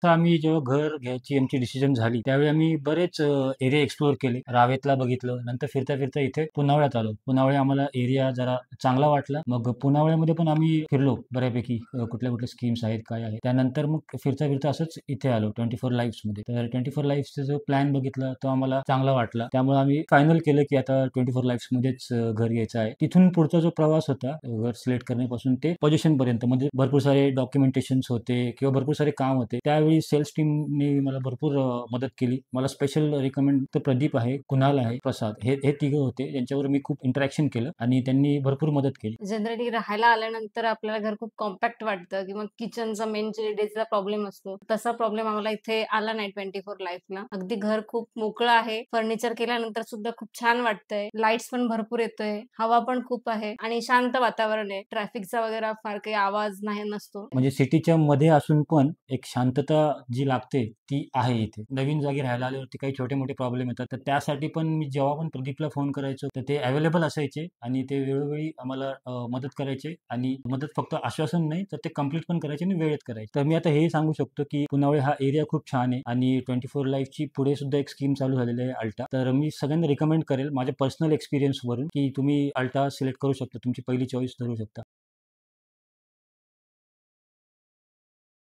तर आम्ही जेव्हा घर घ्यायची आमची डिसिजन झाली, त्यावेळी आम्ही बरेच एरिया एक्सप्लोर केले. रावेतला बघितलं. नंतर फिरता-फिरता इथे पुनावळ्यात आलो. पुनावळे आम्हाला एरिया जरा चांगला वाटला. मग पुनावळ्यामध्ये पण आम्ही फिरलो बऱ्यापैकी. कुठल्या-कुठल्या स्कीम्स आहेत, काय आहे. त्यानंतर मग फिरता-फिरता असंच इथे आलो 24 लाईफ्समध्ये. तर 24 लाईफ्सचा जो प्लॅन बघितला, तो आम्हाला चांगला वाटला. त्यामुळे आम्ही फायनल केलं, की आता 24 लाईफ्समध्येच घर घ्यायचं आहे. तिथून पुढचा जो प्रवास होता, घर सिलेक्ट करण्यापासून ते पोझिशनपर्यंत म्हणजे भरपूर सारे डॉक्युमेंटेशन्स होते किंवा भरपूर सारे काम होते. त्यावेळी सेल्स टीमने मला भरपूर मदत केली. मला स्पेशल रिकमेंड तर प्रदीप आहे, कुणाल आहे, प्रसाद हे तिघं होते, ज्यांच्यावर मी खूप इंटरॅक्शन केलं आणि त्यांनी भरपूर मदत केली. जनरली राहायला आल्यानंतर आपल्याला घर खूप कॉम्पॅक्ट वाटतं किंवा किचनचा मेन चिरडेचा प्रॉब्लेम असतो. तसा प्रॉब्लेम आम्हाला इथे आला नाही 24 लाईफला. अगदी घर खूप मोकळं आहे. फर्निचर केल्यानंतर सुद्धा खूप छान वाटतंय. लाईट्स पण भरपूर येतोय. हवा पण खूप आहे आणि शांत वातावरण आहे. ट्रॅफिकचा वगैरे फार काही आवाज नाही नसतो. म्हणजे सिटीच्या मध्ये असून पण एक शांतता जी लागते ती आहे इथे. नवीन जागी राहायला आल्यावरती काही छोटे-मोठे प्रॉब्लेम येतात. तर त्यासाठी पण मी जेव्हा पण प्रदीपला फोन करायचो, तर ते अवेलेबल असायचे आणि ते वेळोवेळी आम्हाला मदत करायचे आणि मदत फक्त आश्वासन नाही, तर ते कंप्लीट पण करायचे आणि वेळेत करायचे. तर मी आता हेही सांगू शकतो, की पुनावळे हा एरिया खूप छान आहे आणि 24 लाईफची पुढे सुद्धा एक स्कीम चालू झालेली आहे अल्टा. तर मी सगळ्यांना रिकमेंड करेल माझ्या पर्सनल एक्सपिरियन्सवरून, की तुम्ही अल्टा सिलेक्ट करू शकता. तुमची पहिली चॉईस ठरवू शकता.